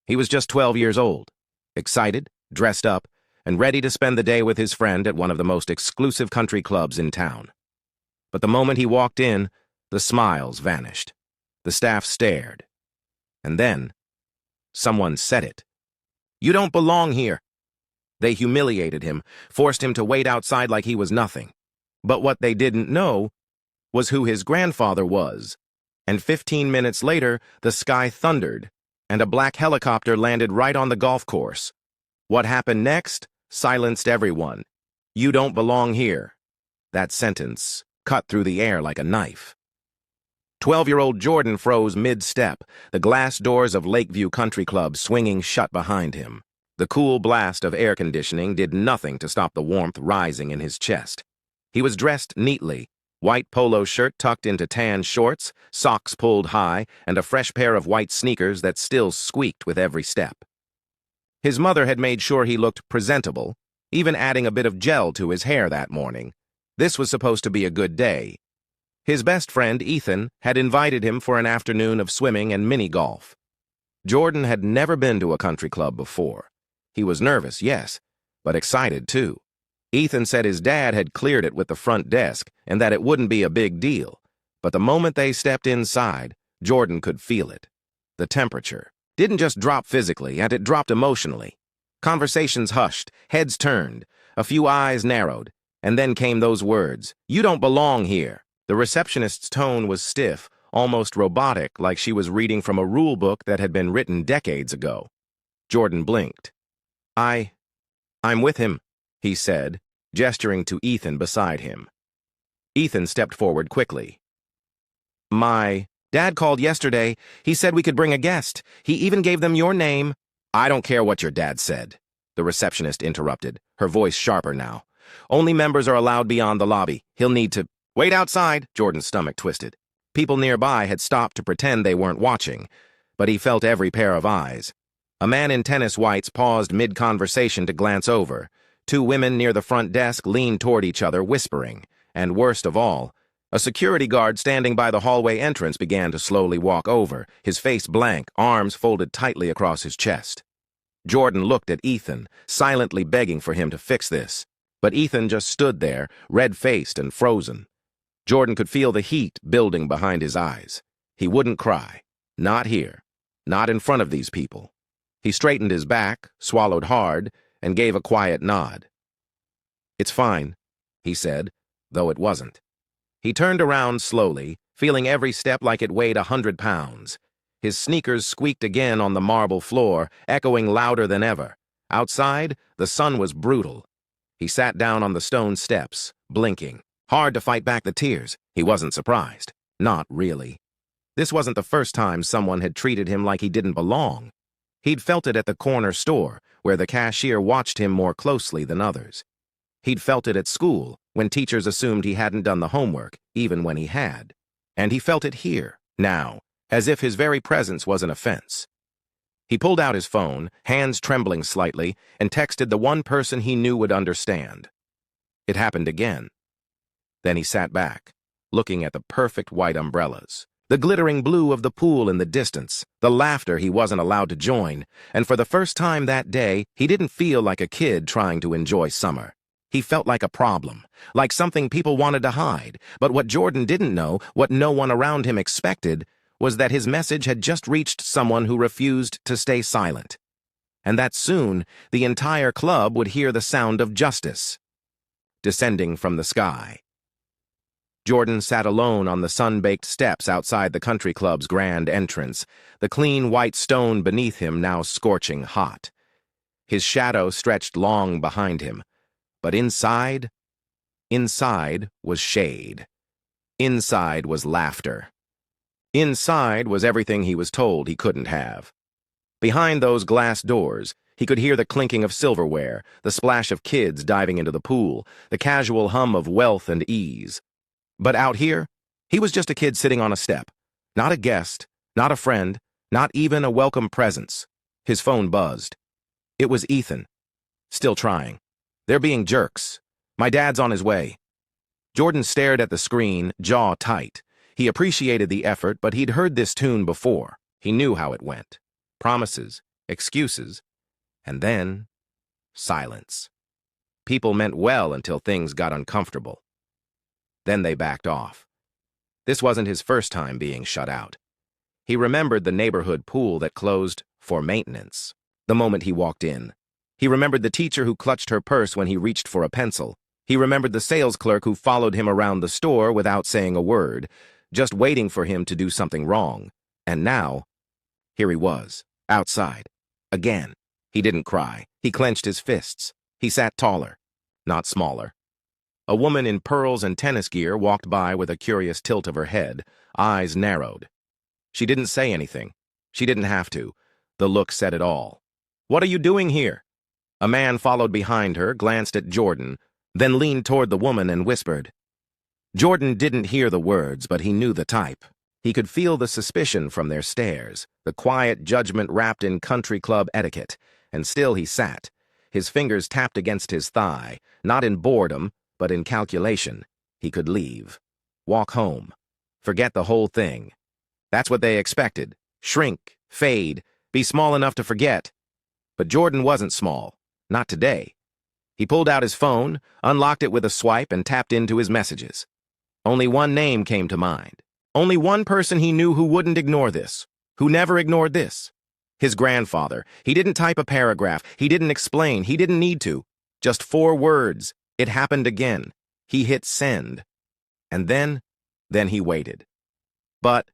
He was just 12 years old, excited, dressed up, and ready to spend the day with his friend at one of the most exclusive country clubs in town. But the moment he walked in, the smiles vanished. The staff stared. And then, someone said it. "You don't belong here." They humiliated him, forced him to wait outside like he was nothing. But what they didn't know was who his grandfather was. And 15 minutes later, the sky thundered, and a black helicopter landed right on the golf course. What happened next silenced everyone. "You don't belong here." That sentence cut through the air like a knife. 12-year-old Jordan froze mid-step, the glass doors of Lakeview Country Club swinging shut behind him. The cool blast of air conditioning did nothing to stop the warmth rising in his chest. He was dressed neatly, white polo shirt tucked into tan shorts, socks pulled high, and a fresh pair of white sneakers that still squeaked with every step. His mother had made sure he looked presentable, even adding a bit of gel to his hair that morning. This was supposed to be a good day. His best friend, Ethan, had invited him for an afternoon of swimming and mini-golf. Jordan had never been to a country club before. He was nervous, yes, but excited too. Ethan said his dad had cleared it with the front desk and that it wouldn't be a big deal. But the moment they stepped inside, Jordan could feel it. The temperature didn't just drop physically, and it dropped emotionally. Conversations hushed, heads turned, a few eyes narrowed, and then came those words, "You don't belong here." The receptionist's tone was stiff, almost robotic, like she was reading from a rule book that had been written decades ago. Jordan blinked. I'm with him," he said, gesturing to Ethan beside him. Ethan stepped forward quickly. "My dad called yesterday. He said we could bring a guest. He even gave them your name." "I don't care what your dad said," the receptionist interrupted, her voice sharper now. "Only members are allowed beyond the lobby. He'll need to—" "Wait outside," Jordan's stomach twisted. People nearby had stopped to pretend they weren't watching, but he felt every pair of eyes. A man in tennis whites paused mid-conversation to glance over. Two women near the front desk leaned toward each other, whispering. And worst of all, a security guard standing by the hallway entrance began to slowly walk over, his face blank, arms folded tightly across his chest. Jordan looked at Ethan, silently begging for him to fix this. But Ethan just stood there, red-faced and frozen. Jordan could feel the heat building behind his eyes. He wouldn't cry. Not here. Not in front of these people. He straightened his back, swallowed hard, and gave a quiet nod. "It's fine," he said, though it wasn't. He turned around slowly, feeling every step like it weighed 100 pounds. His sneakers squeaked again on the marble floor, echoing louder than ever. Outside, the sun was brutal. He sat down on the stone steps, blinking. Hard to fight back the tears. He wasn't surprised. Not really. This wasn't the first time someone had treated him like he didn't belong. He'd felt it at the corner store, where the cashier watched him more closely than others. He'd felt it at school, when teachers assumed he hadn't done the homework, even when he had. And he felt it here, now, as if his very presence was an offense. He pulled out his phone, hands trembling slightly, and texted the one person he knew would understand. It happened again. Then he sat back, looking at the perfect white umbrellas, the glittering blue of the pool in the distance, the laughter he wasn't allowed to join, and for the first time that day, he didn't feel like a kid trying to enjoy summer. He felt like a problem, like something people wanted to hide, but what Jordan didn't know, what no one around him expected, was that his message had just reached someone who refused to stay silent. And that soon, the entire club would hear the sound of justice descending from the sky. Jordan sat alone on the sun-baked steps outside the country club's grand entrance, the clean white stone beneath him now scorching hot. His shadow stretched long behind him, but inside was shade. Inside was laughter. Inside was everything he was told he couldn't have. Behind those glass doors, he could hear the clinking of silverware, the splash of kids diving into the pool, the casual hum of wealth and ease. But out here, he was just a kid sitting on a step. Not a guest, not a friend, not even a welcome presence. His phone buzzed. It was Ethan. Still trying. "They're being jerks. My dad's on his way." Jordan stared at the screen, jaw tight. He appreciated the effort, but he'd heard this tune before. He knew how it went. Promises, excuses, and then silence. People meant well until things got uncomfortable. Then they backed off. This wasn't his first time being shut out. He remembered the neighborhood pool that closed for maintenance the moment he walked in. He remembered the teacher who clutched her purse when he reached for a pencil. He remembered the sales clerk who followed him around the store without saying a word, just waiting for him to do something wrong. And now, here he was, outside. Again. He didn't cry. He clenched his fists. He sat taller, not smaller. A woman in pearls and tennis gear walked by with a curious tilt of her head, eyes narrowed. She didn't say anything. She didn't have to. The look said it all. "What are you doing here?" A man followed behind her, glanced at Jordan, then leaned toward the woman and whispered. Jordan didn't hear the words, but he knew the type. He could feel the suspicion from their stares, the quiet judgment wrapped in country club etiquette, and still he sat. His fingers tapped against his thigh, not in boredom, but in calculation. He could leave. Walk home. Forget the whole thing. That's what they expected. Shrink, fade, be small enough to forget. But Jordan wasn't small. Not today. He pulled out his phone, unlocked it with a swipe, and tapped into his messages. Only one name came to mind. Only one person he knew who wouldn't ignore this, who never ignored this. His grandfather. He didn't type a paragraph. He didn't explain. He didn't need to. Just 4 words. It happened again. He hit send. And then he waited. But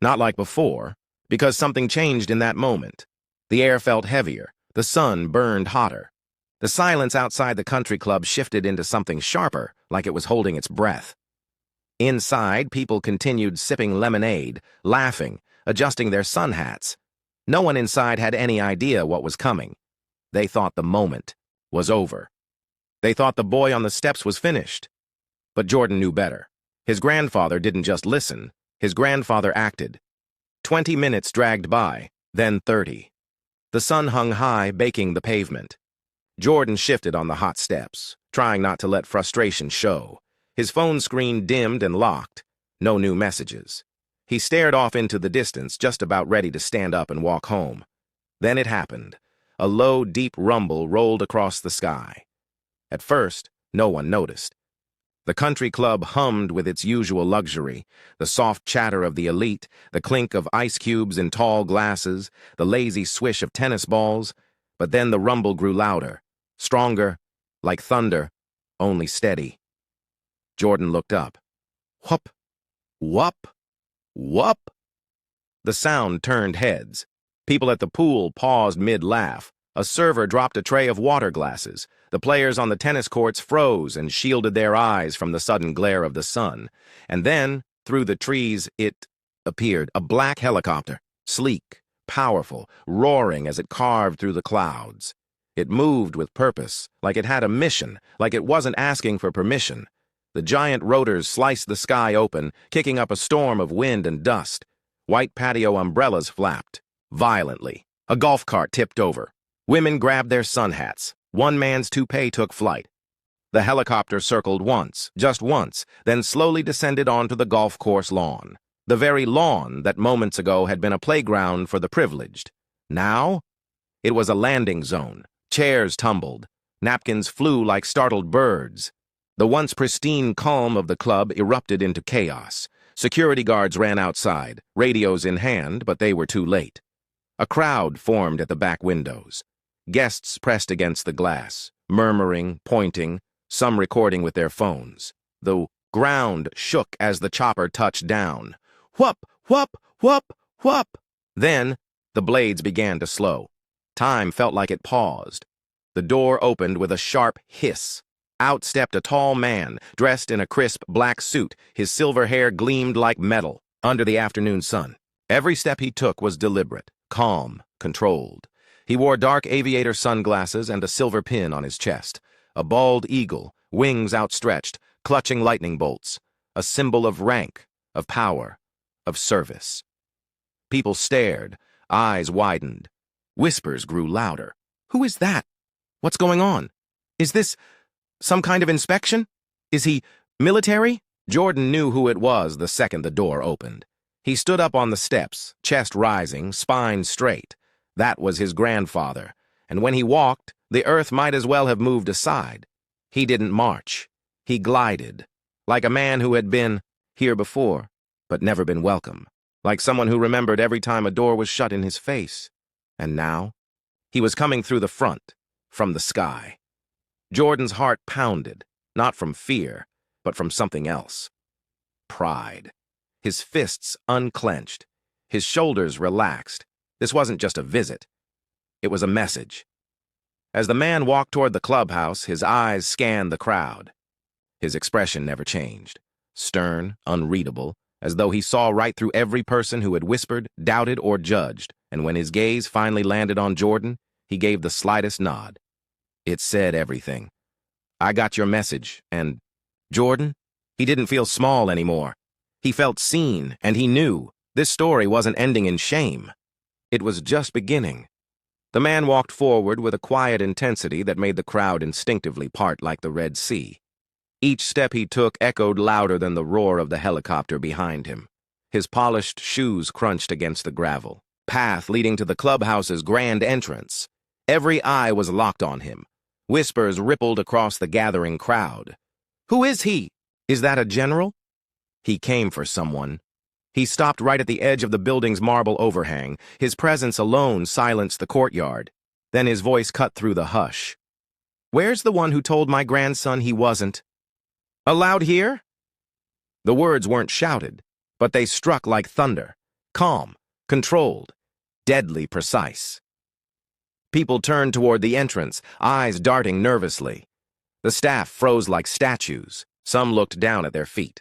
not like before, because something changed in that moment. The air felt heavier. The sun burned hotter. The silence outside the country club shifted into something sharper, like it was holding its breath. Inside, people continued sipping lemonade, laughing, adjusting their sun hats. No one inside had any idea what was coming. They thought the moment was over. They thought the boy on the steps was finished. But Jordan knew better. His grandfather didn't just listen. His grandfather acted. 20 minutes dragged by, then 30. The sun hung high, baking the pavement. Jordan shifted on the hot steps, trying not to let frustration show. His phone screen dimmed and locked. No new messages. He stared off into the distance, just about ready to stand up and walk home. Then it happened. A low, deep rumble rolled across the sky. At first, no one noticed. The country club hummed with its usual luxury, the soft chatter of the elite, the clink of ice cubes in tall glasses, the lazy swish of tennis balls. But then the rumble grew louder, stronger, like thunder, only steady. Jordan looked up. Whup, whup, whup. The sound turned heads. People at the pool paused mid-laugh. A server dropped a tray of water glasses. The players on the tennis courts froze and shielded their eyes from the sudden glare of the sun. And then, through the trees, it appeared, a black helicopter, sleek, powerful, roaring as it carved through the clouds. It moved with purpose, like it had a mission, like it wasn't asking for permission. The giant rotors sliced the sky open, kicking up a storm of wind and dust. White patio umbrellas flapped, violently. A golf cart tipped over. Women grabbed their sun hats. One man's toupee took flight. The helicopter circled once, just once, then slowly descended onto the golf course lawn. The very lawn that moments ago had been a playground for the privileged. Now, it was a landing zone. Chairs tumbled. Napkins flew like startled birds. The once pristine calm of the club erupted into chaos. Security guards ran outside, radios in hand, but they were too late. A crowd formed at the back windows. Guests pressed against the glass, murmuring, pointing, some recording with their phones. The ground shook as the chopper touched down. Whup, whup, whup, whup. Then, the blades began to slow. Time felt like it paused. The door opened with a sharp hiss. Out stepped a tall man, dressed in a crisp black suit. His silver hair gleamed like metal under the afternoon sun. Every step he took was deliberate, calm, controlled. He wore dark aviator sunglasses and a silver pin on his chest. A bald eagle, wings outstretched, clutching lightning bolts. A symbol of rank, of power, of service. People stared, eyes widened. Whispers grew louder. Who is that? What's going on? Is this some kind of inspection? Is he military? Jordan knew who it was the second the door opened. He stood up on the steps, chest rising, spine straight. That was his grandfather, and when he walked, the earth might as well have moved aside. He didn't march. He glided, like a man who had been here before, but never been welcome, like someone who remembered every time a door was shut in his face. And now, he was coming through the front, from the sky. Jordan's heart pounded, not from fear, but from something else. Pride. His fists unclenched, his shoulders relaxed. This wasn't just a visit. It was a message. As the man walked toward the clubhouse, his eyes scanned the crowd. His expression never changed, stern, unreadable, as though he saw right through every person who had whispered, doubted, or judged, and when his gaze finally landed on Jordan, he gave the slightest nod. It said everything. I got your message, and Jordan? He didn't feel small anymore. He felt seen, and he knew this story wasn't ending in shame. It was just beginning. The man walked forward with a quiet intensity that made the crowd instinctively part like the Red Sea. Each step he took echoed louder than the roar of the helicopter behind him. His polished shoes crunched against the gravel, path leading to the clubhouse's grand entrance. Every eye was locked on him. Whispers rippled across the gathering crowd. Who is he? Is that a general? He came for someone. He stopped right at the edge of the building's marble overhang. His presence alone silenced the courtyard. Then his voice cut through the hush. Where's the one who told my grandson he wasn't allowed here? The words weren't shouted, but they struck like thunder, calm, controlled, deadly precise. People turned toward the entrance, eyes darting nervously. The staff froze like statues. Some looked down at their feet.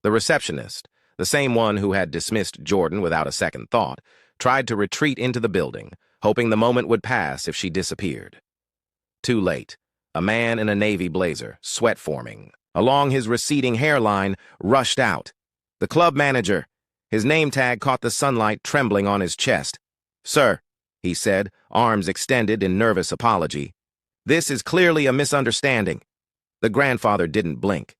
The receptionist, the same one who had dismissed Jordan without a second thought, tried to retreat into the building, hoping the moment would pass if she disappeared. Too late. A man in a navy blazer, sweat forming, along his receding hairline, rushed out. The club manager. His name tag caught the sunlight trembling on his chest. Sir, he said, arms extended in nervous apology. This is clearly a misunderstanding. The grandfather didn't blink.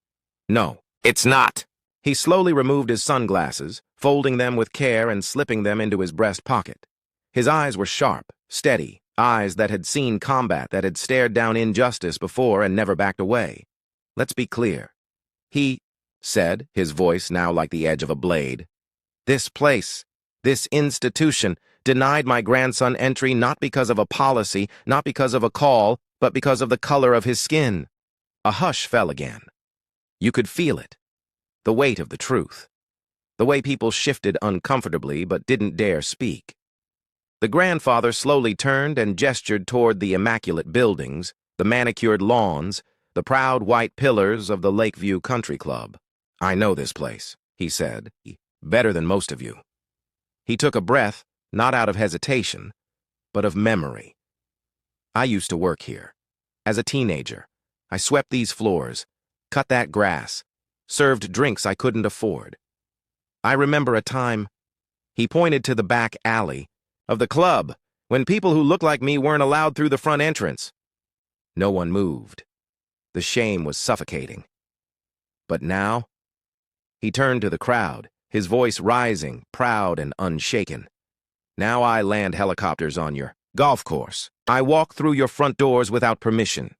No, it's not. He slowly removed his sunglasses, folding them with care and slipping them into his breast pocket. His eyes were sharp, steady, eyes that had seen combat, that had stared down injustice before and never backed away. Let's be clear. He said, his voice now like the edge of a blade. This place, this institution, denied my grandson entry not because of a policy, not because of a call, but because of the color of his skin. A hush fell again. You could feel it. The weight of the truth. The way people shifted uncomfortably but didn't dare speak. The grandfather slowly turned and gestured toward the immaculate buildings, the manicured lawns, the proud white pillars of the Lakeview Country Club. I know this place, he said, better than most of you. He took a breath, not out of hesitation, but of memory. I used to work here. As a teenager, I swept these floors, cut that grass, served drinks I couldn't afford. I remember a time, he pointed to the back alley, of the club, when people who looked like me weren't allowed through the front entrance. No one moved. The shame was suffocating. But now, he turned to the crowd, his voice rising, proud and unshaken. Now I land helicopters on your golf course. I walk through your front doors without permission.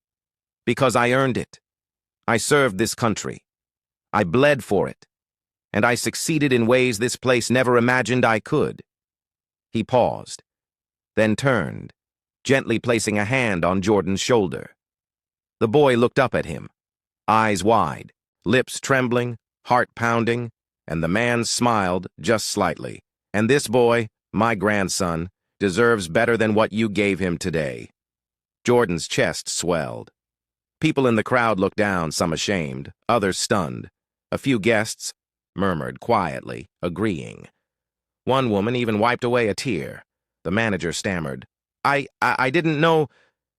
Because I earned it. I served this country. I bled for it. And I succeeded in ways this place never imagined I could. He paused, then turned, gently placing a hand on Jordan's shoulder. The boy looked up at him, eyes wide, lips trembling, heart pounding, and the man smiled just slightly. And this boy, my grandson, deserves better than what you gave him today. Jordan's chest swelled. People in the crowd looked down, some ashamed, others stunned. A few guests murmured quietly, agreeing. One woman even wiped away a tear. The manager stammered, I didn't know.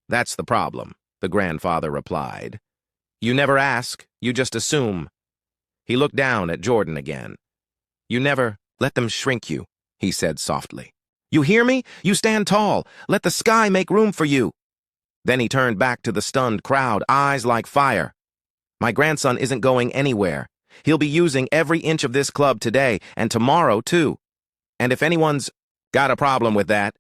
That's the problem, the grandfather replied. You never ask, you just assume. He looked down at Jordan again. You never let them shrink you, he said softly. You hear me? You stand tall. Let the sky make room for you. Then he turned back to the stunned crowd, eyes like fire. My grandson isn't going anywhere. He'll be using every inch of this club today, and tomorrow, too. And if anyone's got a problem with that,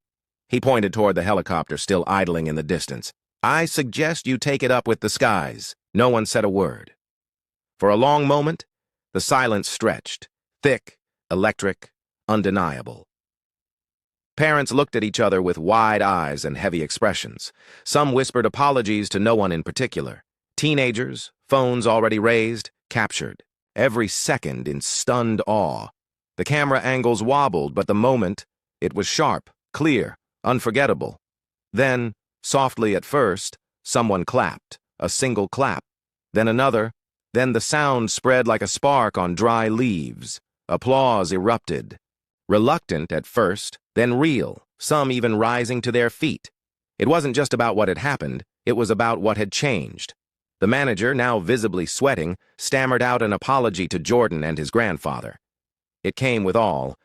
He pointed toward the helicopter still idling in the distance. "I suggest you take it up with the skies." No one said a word. For a long moment, the silence stretched, thick, electric, undeniable. Parents looked at each other with wide eyes and heavy expressions. Some whispered apologies to no one in particular. Teenagers, phones already raised, captured. Every second in stunned awe. The camera angles wobbled, but the moment, it was sharp, clear, unforgettable. Then, softly at first, someone clapped, a single clap. Then another. Then the sound spread like a spark on dry leaves. Applause erupted. Reluctant at first, then real, some even rising to their feet. It wasn't just about what had happened, it was about what had changed. The manager, now visibly sweating, stammered out an apology to Jordan and his grandfather. It came with all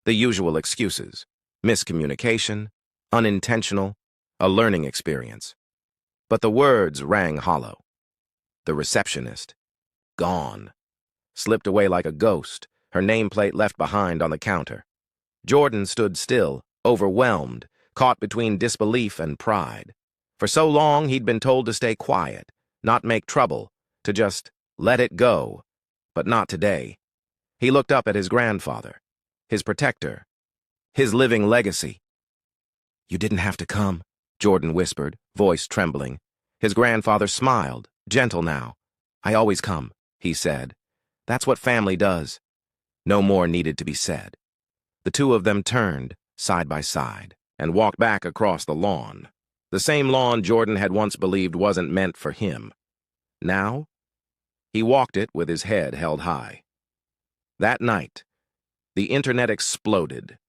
the usual excuses: miscommunication, unintentional, a learning experience. But the words rang hollow. The receptionist, gone, slipped away like a ghost, her nameplate left behind on the counter. Jordan stood still, overwhelmed, caught between disbelief and pride. For so long he'd been told to stay quiet, not make trouble, to just let it go. But not today. He looked up at his grandfather, his protector, his living legacy. "You didn't have to come," Jordan whispered, voice trembling. His grandfather smiled, gentle now. "I always come," he said. "That's what family does." No more needed to be said. The two of them turned, side by side, and walked back across the lawn. The same lawn Jordan had once believed wasn't meant for him. Now, he walked it with his head held high. That night, the internet exploded.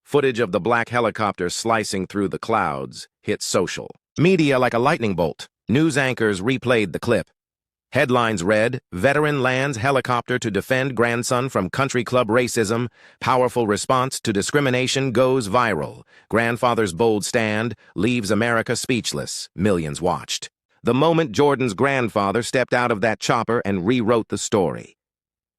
Footage of the black helicopter slicing through the clouds hit social media like a lightning bolt. News anchors replayed the clip. Headlines read, "Veteran lands helicopter to defend grandson from country club racism. Powerful response to discrimination goes viral. Grandfather's bold stand leaves America speechless." Millions watched. The moment Jordan's grandfather stepped out of that chopper and rewrote the story.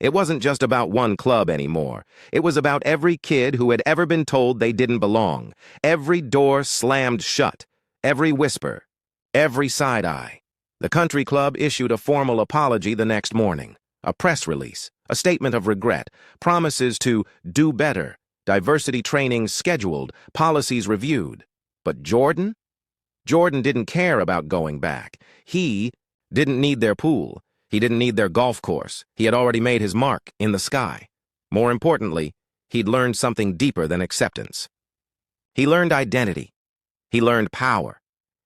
It wasn't just about one club anymore. It was about every kid who had ever been told they didn't belong. Every door slammed shut. Every whisper. Every side-eye. The country club issued a formal apology the next morning. A press release. A statement of regret. Promises to do better. Diversity training scheduled. Policies reviewed. But Jordan? Jordan didn't care about going back. He didn't need their pool. He didn't need their golf course. He had already made his mark in the sky. More importantly, he'd learned something deeper than acceptance. He learned identity. He learned power.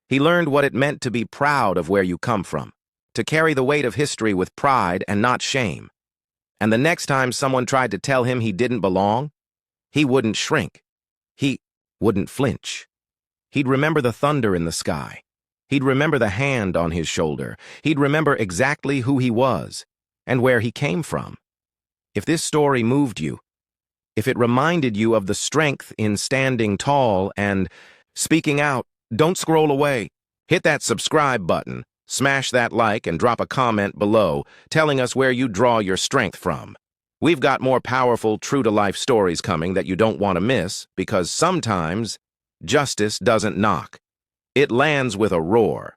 He learned what it meant to be proud of where you come from, to carry the weight of history with pride and not shame. And the next time someone tried to tell him he didn't belong, he wouldn't shrink. He wouldn't flinch. He'd remember the thunder in the sky. He'd remember the hand on his shoulder. He'd remember exactly who he was and where he came from. If this story moved you, if it reminded you of the strength in standing tall and speaking out, don't scroll away. Hit that subscribe button, smash that like, and drop a comment below telling us where you draw your strength from. We've got more powerful, true-to-life stories coming that you don't want to miss, because sometimes justice doesn't knock. It lands with a roar.